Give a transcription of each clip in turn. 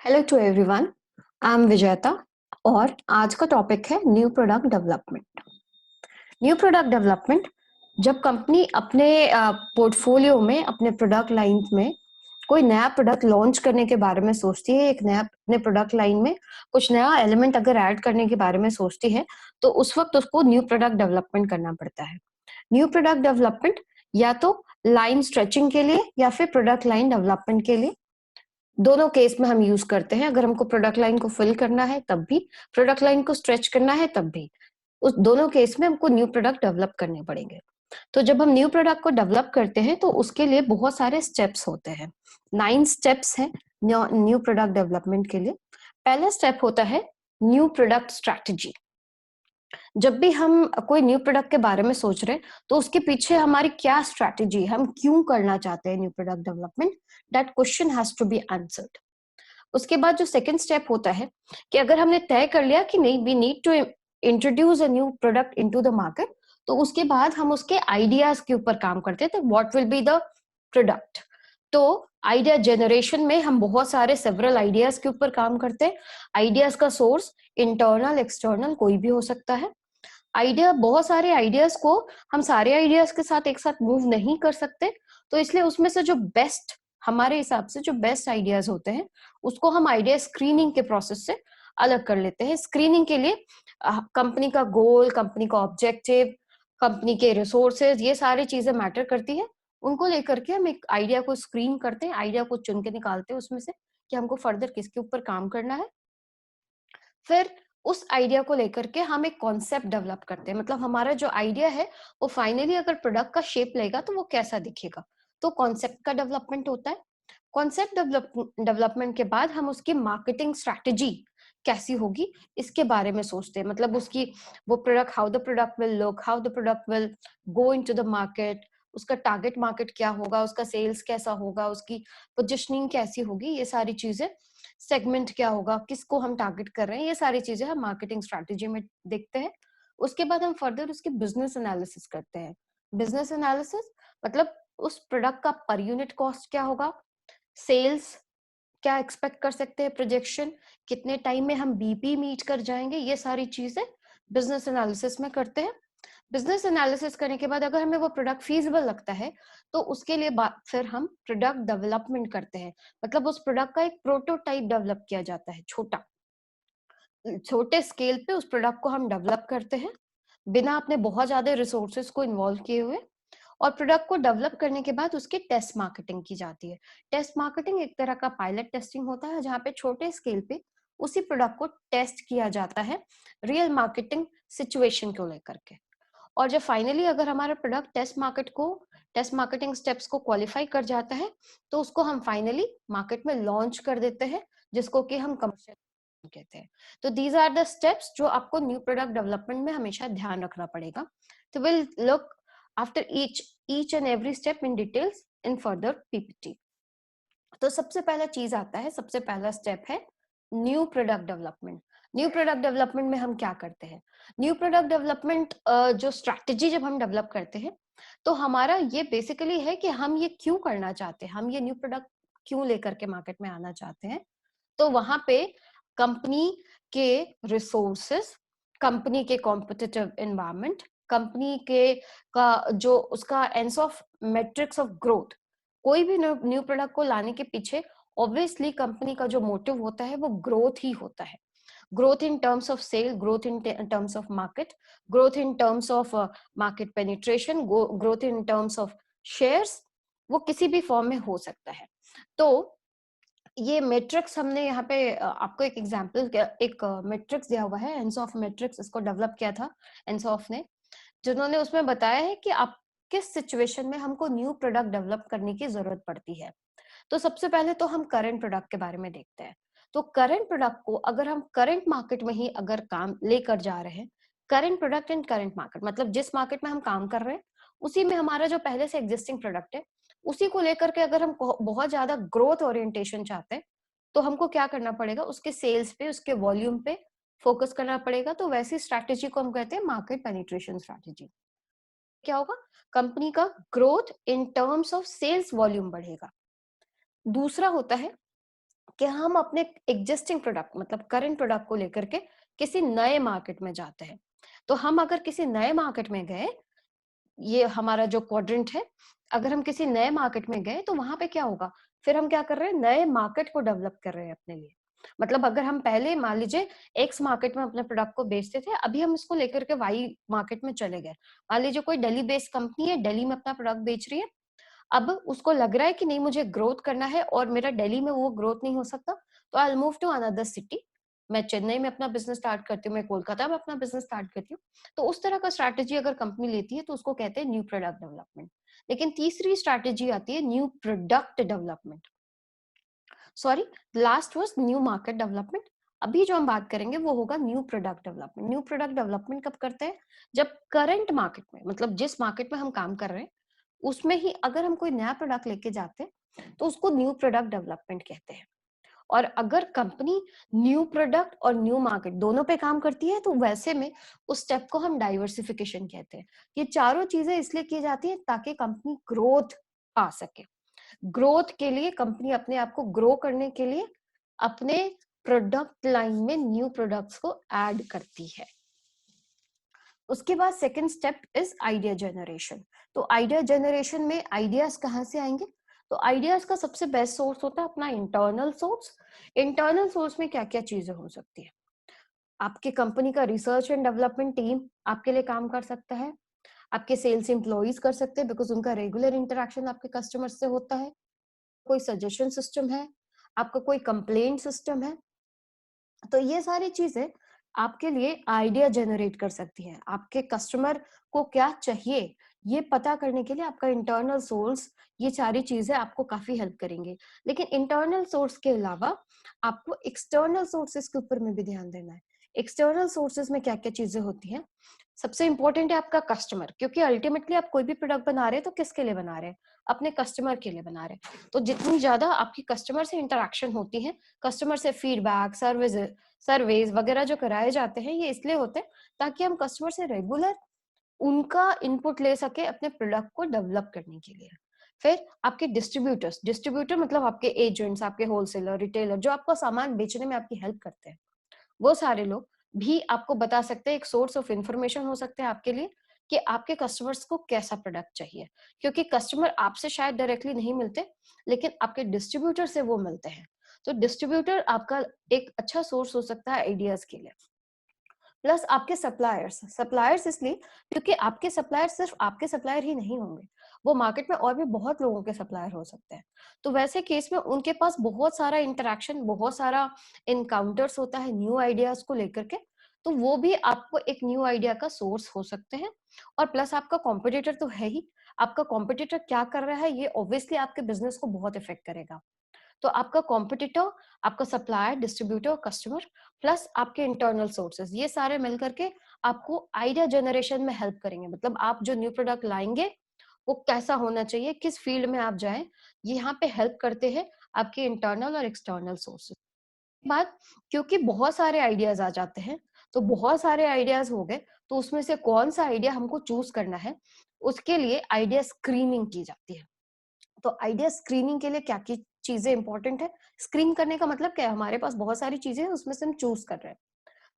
Hello to everyone, I am Vijeta और आज का टॉपिक है new product development. New product development जब कंपनी अपने पोर्टफोलियो में अपने प्रोडक्ट लाइन में कोई नया प्रोडक्ट लॉन्च करने के बारे में सोचती है, एक नया अपने प्रोडक्ट लाइन में कुछ नया एलिमेंट अगर ऐड करने के बारे में सोचती है तो उस वक्त उसको न्यू प्रोडक्ट डेवलपमेंट करना पड़ता है। न्यू प्रोडक्ट डेवलपमेंट या तो लाइन स्ट्रेचिंग के लिए या फिर प्रोडक्ट लाइन डेवलपमेंट के लिए, दोनों केस में हम यूज करते हैं। अगर हमको प्रोडक्ट लाइन को फिल करना है तब भी, प्रोडक्ट लाइन को स्ट्रेच करना है तब भी, उस दोनों केस में हमको न्यू प्रोडक्ट डेवलप करने पड़ेंगे। तो जब हम न्यू प्रोडक्ट को डेवलप करते हैं तो उसके लिए बहुत सारे स्टेप्स होते हैं। 9 स्टेप्स हैं न्यू प्रोडक्ट डेवलपमेंट के लिए। पहला स्टेप होता है न्यू प्रोडक्ट स्ट्रैटेजी। जब भी हम कोई न्यू प्रोडक्ट के बारे में सोच रहे हैं तो उसके पीछे हमारी क्या स्ट्रैटेजी, हम क्यों करना चाहते हैं new product development, that question has to be answered. उसके बाद जो सेकंड स्टेप होता है कि अगर हमने तय कर लिया कि नहीं, we need to introduce a new product into the market, तो उसके बाद हम उसके आइडियाज के ऊपर काम करते हैं। तो what will be the product. तो आइडिया जनरेशन में हम बहुत सारे सेवरल आइडियाज के ऊपर काम करते हैं। आइडियाज का सोर्स इंटरनल एक्सटर्नल कोई भी हो सकता है। आइडिया, बहुत सारे आइडियाज को हम सारे आइडियाज के साथ एक साथ मूव नहीं कर सकते, तो इसलिए उसमें से जो बेस्ट, हमारे हिसाब से जो बेस्ट आइडियाज होते हैं उसको हम आइडिया स्क्रीनिंग के प्रोसेस से अलग कर लेते हैं। स्क्रीनिंग के लिए कंपनी का गोल, कंपनी का ऑब्जेक्टिव, कंपनी के रिसोर्सेज, ये सारी चीजें मैटर करती है। उनको लेकर के हम एक आइडिया को स्क्रीन करते हैं, आइडिया को चुन के निकालते हैं उसमें से कि हमको फर्दर किसके ऊपर काम करना है। फिर उस आइडिया को लेकर के हम एक कॉन्सेप्ट डेवलप करते हैं। मतलब हमारा जो आइडिया है वो फाइनली अगर प्रोडक्ट का शेप लेगा तो वो कैसा दिखेगा, तो कॉन्सेप्ट का डेवलपमेंट होता है। कॉन्सेप्ट डेवलपमेंट के बाद हम उसकी मार्केटिंग स्ट्रैटेजी कैसी होगी इसके बारे में सोचते हैं। मतलब उसकी, वो product, how the product will look, how the product will go into the market, उसका टारगेट मार्केट क्या होगा, उसका सेल्स कैसा होगा, उसकी पोजिशनिंग कैसी होगी, ये सारी चीजें, सेगमेंट क्या होगा, किसको हम टारगेट कर रहे हैं, ये सारी चीजें हम मार्केटिंग स्ट्रैटेजी में देखते हैं। उसके बाद हम फर्दर उसकी बिजनेस एनालिसिस करते हैं। बिजनेस एनालिसिस मतलब उस प्रोडक्ट का पर यूनिट कॉस्ट क्या होगा, सेल्स क्या एक्सपेक्ट कर सकते हैं, प्रोजेक्शन कितने टाइम में हम बीपी मीट कर जाएंगे, ये सारी चीजें बिजनेस एनालिसिस में करते हैं। बिजनेस एनालिसिस करने के बाद अगर हमें वो प्रोडक्ट फीजिबल लगता है तो उसके लिए फिर हम प्रोडक्ट डेवलपमेंट करते हैं। मतलब उस प्रोडक्ट का एक प्रोटोटाइप डेवलप किया जाता है, छोटे स्केल पे उस प्रोडक्ट को हम डेवलप करते हैं बिना अपने बहुत ज्यादा रिसोर्सेज को इन्वॉल्व किए हुए। और प्रोडक्ट को डेवलप करने के बाद उसकी टेस्ट मार्केटिंग की जाती है। टेस्ट मार्केटिंग एक तरह का पायलट टेस्टिंग होता है जहाँ पे छोटे स्केल पे उसी प्रोडक्ट को टेस्ट किया जाता है रियल मार्केटिंग सिचुएशन को लेकर के। और जब फाइनली अगर हमारा प्रोडक्ट टेस्ट मार्केटिंग स्टेप्स को क्वालिफाई कर जाता है तो उसको हम फाइनली मार्केट में लॉन्च कर देते हैं, जिसको कि हम कमर्शियल कहते हैं। तो दीज आर द स्टेप्स जो आपको न्यू प्रोडक्ट डेवलपमेंट में हमेशा ध्यान रखना पड़ेगा। तो will look after each and every step in details in further PPT. तो सबसे पहला चीज आता है, सबसे पहला स्टेप है new product development. New product development में हम क्या करते हैं? न्यू प्रोडक्ट डेवलपमेंट जो स्ट्रैटेजी जब हम डेवलप करते हैं तो हमारा ये बेसिकली है कि हम ये क्यों करना चाहते हैं, हम ये न्यू प्रोडक्ट क्यों लेकर के मार्केट में आना चाहते हैं। तो वहां पे कंपनी के रिसोर्सेस, कंपनी के कॉम्पिटिटिव एनवायरनमेंट, कंपनी के का जो उसका एंस ऑफ मेट्रिक्स ऑफ ग्रोथ, कोई भी न्यू प्रोडक्ट को लाने के पीछे ऑब्वियसली कंपनी का जो मोटिव होता है वो ग्रोथ ही होता है। Growth in terms of sale, growth in terms of market, growth in terms of market penetration, growth in terms of shares, वो किसी भी फॉर्म में हो सकता है। तो ये मैट्रिक्स हमने यहाँ पे आपको एक एग्जांपल, एक मैट्रिक्स दिया हुआ है, एंसॉफ मैट्रिक्स, इसको डेवलप किया था एंसॉफ ने, जिन्होंने उसमें बताया है कि आप किस सिचुएशन में हमको न्यू प्रोडक्ट डेवलप करने की जरूरत पड़ती है। तो सबसे पहले तो हम करंट प्रोडक्ट के बारे में देखते हैं। तो करंट प्रोडक्ट को अगर हम करंट मार्केट में ही अगर काम लेकर जा रहे हैं, current product in current market मतलब जिस मार्केट में हम काम कर रहे हैं उसी में हमारा जो पहले से एग्जिस्टिंग प्रोडक्ट है उसी को लेकर के अगर हम बहुत ज्यादा ग्रोथ ओरिएंटेशन चाहते हैं तो हमको क्या करना पड़ेगा, उसके सेल्स पे, उसके वॉल्यूम पे फोकस करना पड़ेगा। तो वैसी स्ट्रैटेजी को हम कहते हैं मार्केट पेनिट्रेशन स्ट्रैटेजी। क्या होगा, कंपनी का growth in terms of sales volume बढ़ेगा। दूसरा होता है कि हम अपने एग्जिस्टिंग प्रोडक्ट मतलब करंट प्रोडक्ट को लेकर के किसी नए मार्केट में जाते हैं। तो हम अगर किसी नए मार्केट में गए, ये हमारा जो क्वाड्रेंट है, अगर हम किसी नए मार्केट में गए तो वहां पे क्या होगा, फिर हम क्या कर रहे हैं, नए मार्केट को डेवलप कर रहे हैं अपने लिए। मतलब अगर हम पहले मान लीजिए एक्स मार्केट में अपने प्रोडक्ट को बेचते थे, अभी हम इसको लेकर के वाई मार्केट में चले गए। मान लीजिए कोई दिल्ली बेस्ड कंपनी है, दिल्ली में अपना प्रोडक्ट बेच रही है, अब उसको लग रहा है कि नहीं मुझे ग्रोथ करना है और मेरा दिल्ली में वो ग्रोथ नहीं हो सकता, तो I will move to another city. मैं चेन्नई में अपना बिजनेस स्टार्ट करती हूँ, मैं कोलकाता में अपना बिजनेस स्टार्ट करती हूँ। तो उस तरह का स्ट्रैटेजी अगर कंपनी लेती है तो उसको कहते हैं न्यू प्रोडक्ट डेवलपमेंट। लेकिन तीसरी स्ट्रैटेजी आती है new product development. Sorry, last was new market development. अभी जो हम बात करेंगे वो होगा new product development. New product development कब करते हैं, जब करंट मार्केट में मतलब जिस मार्केट में हम काम कर रहे हैं उसमें ही अगर हम कोई नया प्रोडक्ट लेके जाते हैं तो उसको न्यू प्रोडक्ट डेवलपमेंट कहते हैं। और अगर कंपनी न्यू प्रोडक्ट और न्यू मार्केट दोनों पे काम करती है तो वैसे में उस स्टेप को हम डाइवर्सिफिकेशन कहते हैं। ये चारों चीजें इसलिए की जाती है ताकि कंपनी ग्रोथ पा सके। ग्रोथ के लिए कंपनी अपने आप को ग्रो करने के लिए अपने प्रोडक्ट लाइन में न्यू प्रोडक्ट्स को ऐड करती है। उसके बाद second step is idea generation. तो आइडिया जनरेशन में आइडियाज कहाँ से आएंगे, तो आइडियाज का सबसे बेस्ट सोर्स होता है अपना इंटरनल सोर्स। इंटरनल सोर्स में क्या क्या चीजें हो सकती है, आपकी कंपनी का रिसर्च एंड डेवलपमेंट टीम आपके लिए काम कर सकता है, आपके सेल्स एम्प्लॉइज कर सकते हैं बिकॉज उनका रेगुलर इंटरेक्शन आपके कस्टमर से होता है, कोई सजेशन सिस्टम है, आपका कोई कंप्लेंट सिस्टम है। तो ये सारी चीजें आपके लिए आइडिया जनरेट कर सकती हैं। आपके कस्टमर को क्या चाहिए ये पता करने के लिए आपका इंटरनल सोर्स ये सारी चीजें आपको काफी हेल्प करेंगे। लेकिन इंटरनल सोर्स के अलावा आपको एक्सटर्नल सोर्सेस के ऊपर में भी ध्यान देना है। एक्सटर्नल सोर्सेस में क्या क्या चीजें होती हैं, सबसे इंपॉर्टेंट है आपका कस्टमर, क्योंकि अल्टीमेटली आप कोई भी प्रोडक्ट बना रहे हैं तो किसके लिए बना रहे हैं, अपने कस्टमर के लिए बना रहे हैं। तो जितनी ज्यादा आपकी कस्टमर से इंटरेक्शन होती है, कस्टमर से फीडबैक सर्वेज वगैरह जो कराए जाते हैं ये इसलिए होते हैं ताकि हम कस्टमर से रेगुलर उनका इनपुट ले सके अपने प्रोडक्ट को डेवलप करने के लिए। फिर आपके डिस्ट्रीब्यूटर्स, डिस्ट्रीब्यूटर मतलब आपके एजेंट्स, आपके होलसेलर, रिटेलर जो आपको सामान बेचने में आपकी हेल्प करते हैं, वो सारे लोग भी आपको बता सकते हैं, एक सोर्स ऑफ इंफॉर्मेशन हो सकते हैं आपके लिए कि आपके कस्टमर्स को कैसा प्रोडक्ट चाहिए। क्योंकि कस्टमर आपसे शायद डायरेक्टली नहीं मिलते लेकिन आपके डिस्ट्रीब्यूटर से वो मिलते हैं। तो डिस्ट्रीब्यूटर आपका एक अच्छा सोर्स हो सकता है आइडियाज के लिए। प्लस आपके सप्लायर्स, सप्लायर्स इसलिए क्योंकि आपके सप्लायर सिर्फ आपके सप्लायर ही नहीं होंगे, वो मार्केट में और भी बहुत लोगों के सप्लायर हो सकते हैं। तो वैसे केस में उनके पास बहुत सारा इंटरेक्शन, बहुत सारा इनकाउंटर्स होता है न्यू आइडियाज को लेकर के, तो वो भी आपको एक न्यू आइडिया का सोर्स हो सकते हैं। और प्लस आपका कॉम्पिटिटर तो है ही, आपका कॉम्पिटिटर क्या कर रहा है ये ऑब्वियसली आपके बिजनेस को बहुत इफेक्ट करेगा। तो आपका कॉम्पिटिटर, आपका सप्लायर, डिस्ट्रीब्यूटर, कस्टमर प्लस आपके इंटरनल सोर्सेज ये सारे मिलकर के आपको आइडिया जनरेशन में हेल्प करेंगे। मतलब आप जो न्यू प्रोडक्ट लाएंगे वो कैसा होना चाहिए, किस फील्ड में आप जाएं, ये यहाँ पे हेल्प करते हैं आपके इंटरनल और एक्सटर्नल सोर्सेज। बात, क्योंकि बहुत सारे आइडियाज आ जाते हैं, तो बहुत सारे आइडियाज हो गए तो उसमें से कौन सा आइडिया हमको चूज करना है, उसके लिए आइडिया स्क्रीनिंग की जाती है। तो आइडिया स्क्रीनिंग के लिए क्या की चीजें इंपॉर्टेंट है, स्क्रीन करने का मतलब क्या है, हमारे पास बहुत सारी चीजें हैं उसमें से हम चूज कर रहे हैं।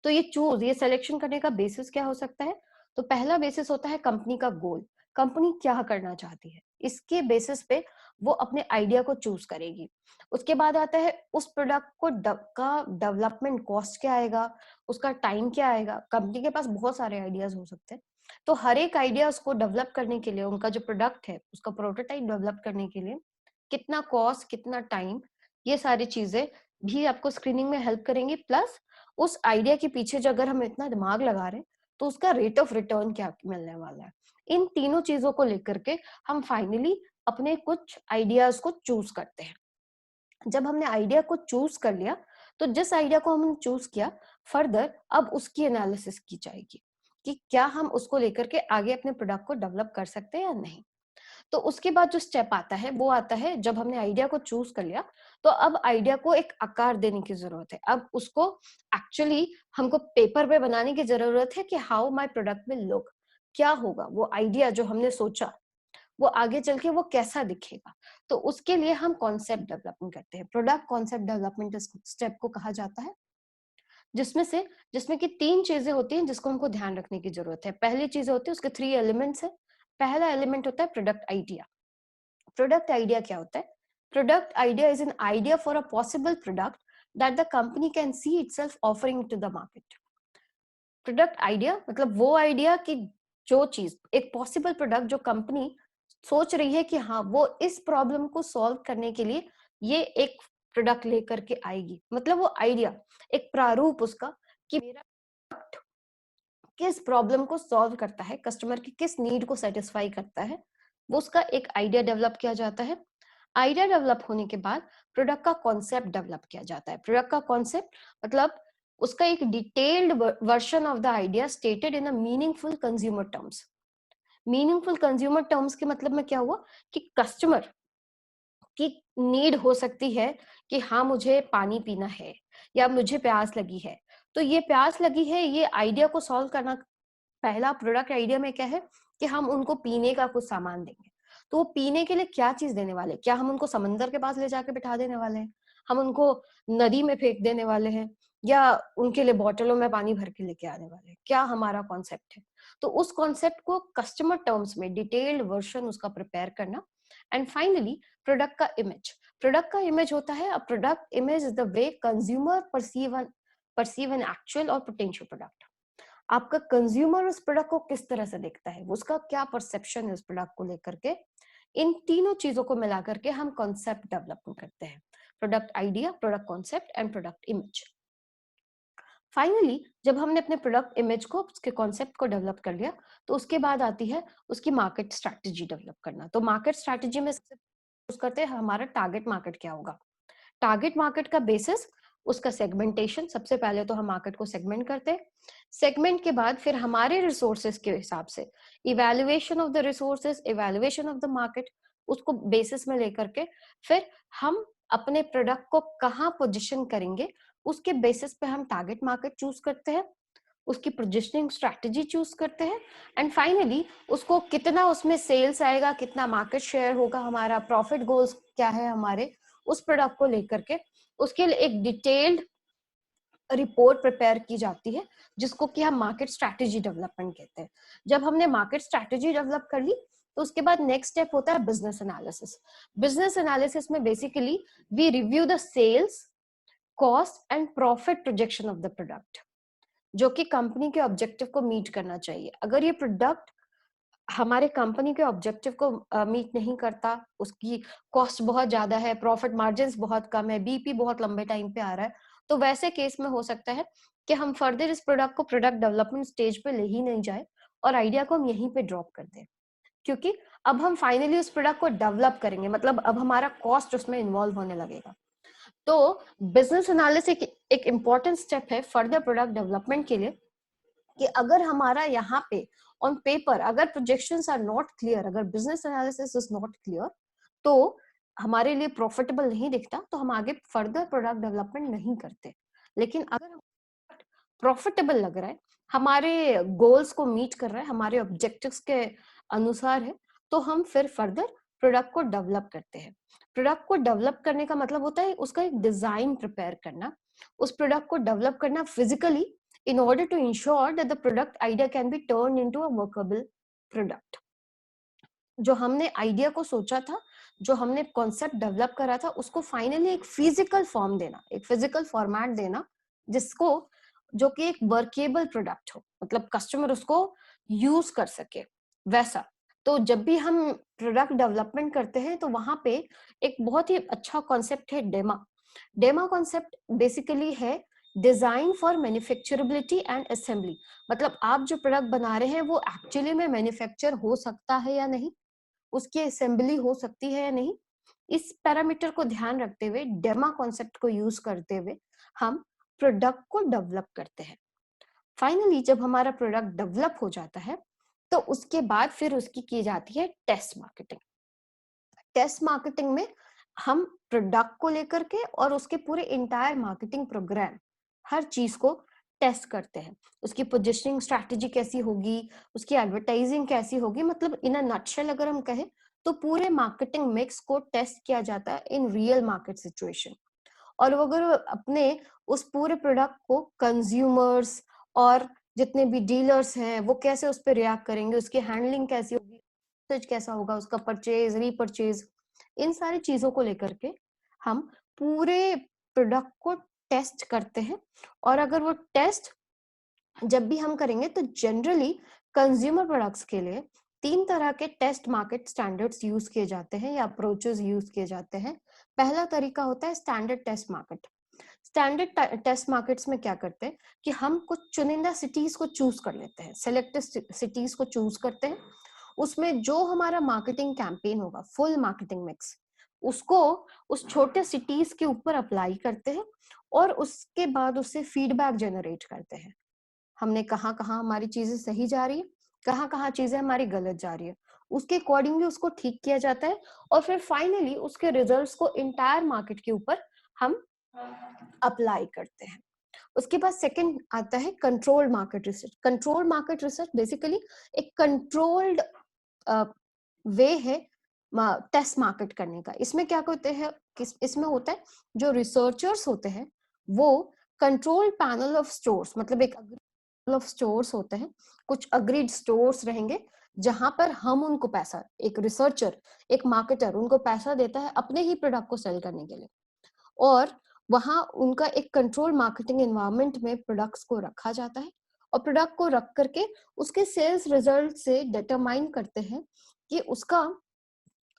तो ये सिलेक्शन करने का बेसिस क्या हो सकता है, तो पहला बेसिस होता है कंपनी का गोल, कंपनी क्या करना चाहती है, इसके बेसिस पे वो अपने आइडिया को चूज करेगी। उसके बाद आता है उस प्रोडक्ट को का डेवलपमेंट कॉस्ट क्या आएगा, उसका टाइम क्या आएगा। कंपनी के पास बहुत सारे आइडियाज हो सकते हैं, तो हर एक आइडिया उसको डेवलप करने के लिए, उनका जो प्रोडक्ट है उसका प्रोटोटाइप डेवलप करने के लिए कितना कॉस्ट, कितना टाइम, ये सारी चीजें भी आपको स्क्रीनिंग में हेल्प करेंगी। प्लस उस आइडिया के पीछे जो अगर हम इतना दिमाग लगा रहे हैं तो उसका रेट ऑफ रिटर्न क्या मिलने वाला है। इन तीनों चीजों को लेकर के हम फाइनली अपने कुछ आइडियाज को चूज करते हैं। जब हमने आइडिया को चूज कर लिया तो जिस आइडिया को हमने चूज किया, फर्दर अब उसकी एनालिसिस की जाएगी कि क्या हम उसको लेकर के आगे अपने प्रोडक्ट को डेवलप कर सकते हैं या नहीं। तो उसके बाद जो स्टेप आता है वो आता है जब हमने आइडिया को चूज कर लिया तो अब आइडिया को एक आकार देने की जरूरत है। अब उसको एक्चुअली हमको पेपर पे बनाने की जरूरत है कि how my product will look, क्या होगा वो आइडिया जो हमने सोचा वो आगे चल के वो कैसा दिखेगा। तो उसके लिए हम कॉन्सेप्ट डेवलपमेंट करते हैं। प्रोडक्ट कॉन्सेप्ट डेवलपमेंट स्टेप को कहा जाता है, जिसमें कि 3 चीजें होती हैं जिसको हमको ध्यान रखने की जरूरत है। पहली चीज होती है, उसके 3 एलिमेंट्स है। पहला एलिमेंट होता है प्रोडक्ट आइडिया। प्रोडक्ट आइडिया क्या होता है? Product idea is an idea for a possible product that the company can see itself offering to the market. Product idea मतलब वो आइडिया कि जो चीज, एक पॉसिबल प्रोडक्ट जो कंपनी सोच रही है कि हाँ वो इस प्रॉब्लम को सॉल्व करने के लिए ये एक प्रोडक्ट लेकर के आएगी। मतलब वो आइडिया, एक प्रारूप उसका कि मेरा किस प्रॉब्लम को सॉल्व करता है, कस्टमर की किस नीड को सेटिस्फाई करता है, वो उसका एक आइडिया डेवलप किया जाता है। आइडिया डेवलप होने के बाद प्रोडक्ट का कॉन्सेप्ट डेवलप किया जाता है। प्रोडक्ट का कॉन्सेप्ट मतलब उसका एक detailed version of the idea stated in a meaningful consumer terms. Meaningful consumer terms के मतलब में क्या हुआ कि कस्टमर की नीड हो सकती है कि हाँ मुझे पानी पीना है या मुझे प्यास लगी है। तो ये प्यास लगी है, ये आइडिया को सॉल्व करना, पहला प्रोडक्ट आइडिया में क्या है कि हम उनको पीने का कुछ सामान देंगे। तो वो पीने के लिए क्या चीज देने वाले? क्या हम उनको समंदर के पास ले जाके बिठा देने वाले हैं? हम उनको नदी में फेंक देने वाले हैं? या उनके लिए बोतलों में पानी भर के लेके आने वाले हैं? क्या हमारा कॉन्सेप्ट है? तो उस कॉन्सेप्ट को कस्टमर टर्म्स में डिटेल्ड वर्जन उसका प्रिपेयर करना। एंड फाइनली प्रोडक्ट का इमेज। प्रोडक्ट का इमेज होता है, a product image is the way consumer perceive an actual और पोटेंशियल प्रोडक्ट। आपका कंज्यूमर उस प्रोडक्ट को किस तरह से देखता है, उसका क्या परसेप्शन है उस प्रोडक्ट को लेकर के। इन तीनों चीजों को मिला करके हम कॉन्सेप्ट डेवलपमेंट करते हैं। Product idea, product concept and product image. Finally जब हमने अपने प्रोडक्ट इमेज को, उसके कॉन्सेप्ट को डेवलप कर लिया, तो उसके बाद आती है उसकी मार्केट स्ट्रैटेजी डेवलप करना। तो मार्केट स्ट्रैटेजी में सबसे यूज करते हैं हमारा टारगेट मार्केट क्या होगा। टारगेट मार्केट का बेसिस उसका सेगमेंटेशन। सबसे पहले तो हम मार्केट को सेगमेंट करते हैं। सेगमेंट के बाद फिर हमारे रिसोर्सेज के हिसाब से evaluation of the resources, evaluation of the market, उसको बेसिस में लेकर के फिर हम अपने प्रोडक्ट को कहाँ पोजीशन करेंगे, उसके बेसिस पे हम टारगेट मार्केट चूज करते हैं, उसकी पोजीशनिंग स्ट्रैटेजी चूज करते हैं। एंड फाइनली उसको कितना उसमें सेल्स आएगा, कितना मार्केट शेयर होगा, हमारा प्रॉफिट गोल्स क्या है हमारे उस प्रोडक्ट को लेकर के, उसके लिए एक डिटेल्ड रिपोर्ट प्रिपेयर की जाती है, जिसको कि हम मार्केट स्ट्रैटेजी डेवलपमेंट कहते हैं। जब हमने मार्केट स्ट्रैटेजी डेवलप कर ली, तो उसके बाद नेक्स्ट स्टेप होता है बिजनेस एनालिसिस। बिजनेस एनालिसिस में basically we review the sales, cost and profit projection of the product, जो कि कंपनी के ऑब्जेक्टिव को मीट करना चाहिए। अगर ये प्रोडक्ट हमारे कंपनी के ऑब्जेक्टिव को मीट नहीं करता, उसकी कॉस्ट बहुत ज्यादा है, प्रॉफिट मार्जिन्स बहुत कम है, बीपी बहुत लंबे टाइम पे आ रहा है, तो वैसे केस में हो सकता है कि हम फर्दर इस प्रोडक्ट को प्रोडक्ट डेवलपमेंट स्टेज पे ले ही नहीं जाए और आइडिया को हम यहीं पे ड्रॉप कर दें। क्योंकि अब हम फाइनली उस प्रोडक्ट को डेवलप करेंगे, मतलब अब हमारा कॉस्ट उसमें इन्वॉल्व होने लगेगा। तो बिजनेस एनालिसिस एक इम्पॉर्टेंट स्टेप है फर्दर प्रोडक्ट डेवलपमेंट के लिए, कि अगर हमारा यहाँ पे ऑन पेपर अगर प्रोजेक्शंस आर नॉट क्लियर, अगर business analysis is not clear, तो हमारे लिए प्रॉफिटेबल नहीं दिखता, तो हम आगे फर्दर प्रोडक्ट डेवलपमेंट नहीं करते। लेकिन अगर प्रॉफिटेबल लग रहा है, हमारे गोल्स को मीट कर रहा है, हमारे ऑब्जेक्टिव्स के अनुसार है, तो हम फिर फर्दर प्रोडक्ट को डेवलप करते हैं। प्रोडक्ट को डेवलप करने का मतलब होता है उसका एक डिजाइन प्रिपेयर करना, उस प्रोडक्ट को डेवलप करना physically, in order to ensure that the product idea can be turned into a workable product। जो हमने आइडिया को सोचा था, जो हमने कॉन्सेप्ट डेवलप करा था, उसको फाइनली एक फिजिकल फॉर्म देना, एक फिजिकल फॉर्मेट देना, जिसको जो कि एक वर्केबल प्रोडक्ट हो, मतलब कस्टमर उसको यूज कर सके वैसा। तो जब भी हम प्रोडक्ट डेवलपमेंट करते हैं, तो वहां पे एक बहुत ही अच्छा कॉन्सेप्ट है डेमा। डेमा कॉन्सेप्ट बेसिकली है डिजाइन फॉर मैन्युफैक्चरेबिलिटी एंड असेंबली। मतलब आप जो प्रोडक्ट बना रहे हैं वो एक्चुअली में मैन्युफैक्चर हो सकता है या नहीं, उसकी असेंबली हो सकती है या नहीं, इस पैरामीटर को ध्यान रखते हुए, डेमा कॉन्सेप्ट को यूज करते हुए हम प्रोडक्ट को डेवलप करते हैं। फाइनली जब हमारा प्रोडक्ट डेवलप हो जाता है, तो उसके बाद फिर उसकी की जाती है टेस्ट मार्केटिंग। टेस्ट मार्केटिंग में हम प्रोडक्ट को लेकर के और उसके पूरे इंटायर मार्केटिंग प्रोग्राम, हर चीज को टेस्ट करते हैं। उसकी पोजीशनिंग स्ट्रैटेजी कैसी होगी, उसकी एडवर्टाइजिंग कैसी होगी, मतलब इन अ नटशेल अगर हम कहें तो पूरे मार्केटिंग मिक्स को टेस्ट किया जाता है इन रियल मार्केट सिचुएशन। और अगर अपने उस पूरे प्रोडक्ट को कंज्यूमर्स और जितने भी डीलर्स हैं वो कैसे उस पर रिएक्ट करेंगे, उसकी हैंडलिंग कैसी होगी, कैसा होगा, उसका परचेज रीपरचेज, इन सारी चीजों को लेकर के हम पूरे प्रोडक्ट को टेस्ट करते हैं। और अगर वो टेस्ट जब भी हम करेंगे तो जनरली कंज्यूमर प्रोडक्ट्स के लिए 3 तरह के टेस्ट मार्केट स्टैंडर्ड्स यूज किए जाते हैं या अप्रोचेस यूज किए जाते हैं। पहला तरीका होता है standard test market. Standard test markets में क्या करते हैं कि हम कुछ चुनिंदा सिटीज को चूज कर लेते हैं, सेलेक्टेड सिटीज को चूज करते हैं। उसमें जो हमारा मार्केटिंग कैंपेन होगा, फुल मार्केटिंग मिक्स, उसको उस छोटे सिटीज के ऊपर अप्लाई करते हैं और उसके बाद उससे फीडबैक जनरेट करते हैं। हमने कहाँ कहाँ हमारी चीजें सही जा रही है, कहाँ कहाँ चीजें हमारी गलत जा रही है, उसके अकॉर्डिंगली उसको ठीक किया जाता है। और फिर फाइनली उसके रिजल्ट्स को इंटायर मार्केट के ऊपर हम अप्लाई करते हैं। उसके बाद सेकंड आता है controlled market research. Controlled market research basically एक कंट्रोल्ड वे है टेस्ट मार्केट करने का। इसमें क्या करते हैं, इसमें होता है जो रिसर्चर्स होते हैं वो कंट्रोल पैनल ऑफ स्टोर्स, मतलब एक ऑफ स्टोर्स होते हैं, कुछ अग्रीड स्टोर्स रहेंगे जहां पर हम उनको पैसा, एक रिसर्चर एक मार्केटर उनको पैसा देता है अपने ही प्रोडक्ट को सेल करने के लिए। और वहां उनका एक कंट्रोल मार्केटिंग एनवायरनमेंट में प्रोडक्ट्स को रखा जाता है और प्रोडक्ट को रख करके उसके सेल्स रिजल्ट से डिटरमाइन करते हैं कि उसका,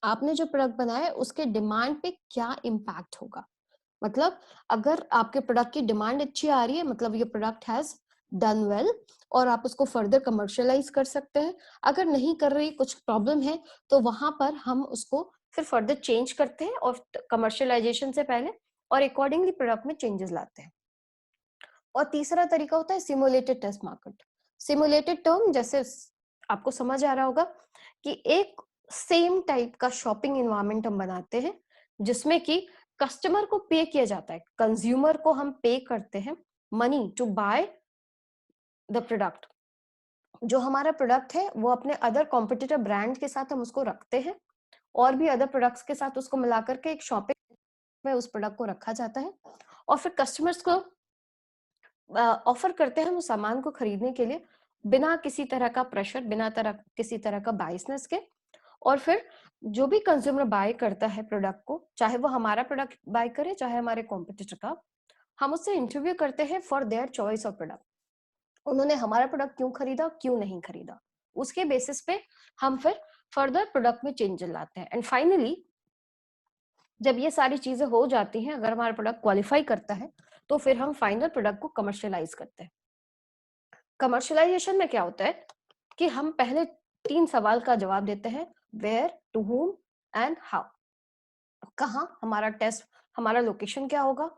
आपने जो प्रोडक्ट बनाया है उसके डिमांड पे क्या इम्पैक्ट होगा। मतलब अगर आपके प्रोडक्ट की डिमांड अच्छी आ रही है, मतलब ये प्रोडक्ट हैज डन वेल और आप उसको फर्दर कमर्शियलाइज कर सकते हैं। अगर नहीं कर रही, कुछ प्रॉब्लम है, तो वहां पर हम उसको फिर फर्दर चेंज करते हैं और कमर्शियलाइजेशन से पहले और अकॉर्डिंगली प्रोडक्ट में चेंजेस लाते हैं। और तीसरा तरीका होता है simulated test market. Simulated term जैसे आपको समझ आ रहा होगा कि एक सेम टाइप का शॉपिंग इन्वायरमेंट हम बनाते हैं जिसमें कि कस्टमर को पे किया जाता है, कंज्यूमर को हम पे करते हैं money to buy the product. जो हमारा प्रोडक्ट है वो अपने अदर कॉम्पिटिटर ब्रांड के साथ हम उसको रखते हैं और भी अदर प्रोडक्ट्स के साथ उसको मिलाकर के एक शॉपिंग में उस प्रोडक्ट को रखा जाता है और फिर कस्टमर्स को ऑफर करते हैं वो सामान को खरीदने के लिए बिना किसी तरह का प्रेशर, बिना किसी तरह का बायसनेस के। और फिर जो भी कंज्यूमर बाय करता है प्रोडक्ट को, चाहे वो हमारा प्रोडक्ट बाय करे चाहे हमारे कॉम्पिटिटर का, हम उससे इंटरव्यू करते हैं for their choice of product. उन्होंने हमारा प्रोडक्ट क्यों खरीदा, क्यों नहीं खरीदा, उसके बेसिस पे हम फिर फर्दर प्रोडक्ट में चेंजेस लाते हैं। एंड फाइनली जब ये सारी चीजें हो जाती हैं, अगर हमारा प्रोडक्ट क्वालिफाई करता है तो फिर हम फाइनल प्रोडक्ट को कमर्शियलाइज करते हैं। कमर्शियलाइजेशन में क्या होता है कि हम पहले 3 सवाल का जवाब देते हैं, where, to whom and how. कहाँ हमारा टेस्ट, हमारा लोकेशन क्या होगा,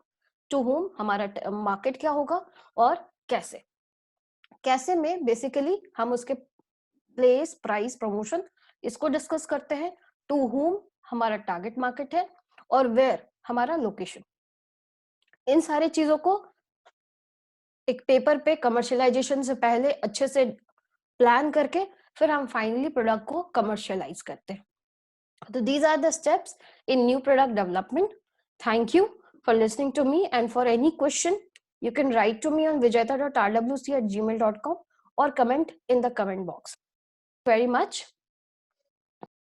टू whom हमारा मार्केट क्या होगा, और कैसे। कैसे में बेसिकली हम उसके प्लेस, प्राइस, प्रमोशन इसको डिस्कस करते हैं, टू whom हमारा टारगेट मार्केट है और वेयर हमारा लोकेशन। इन सारी चीजों को एक पेपर पे कमर्शियलाइजेशन से पहले अच्छे से प्लान करके फिर हम फाइनली प्रोडक्ट को कमर्शियलाइज करते हैं। So these are the steps in new product development. Thank you for listening to me, and for any question you can write to me on vijayata.rwc@gmail.com or comment in the comment box. Very much.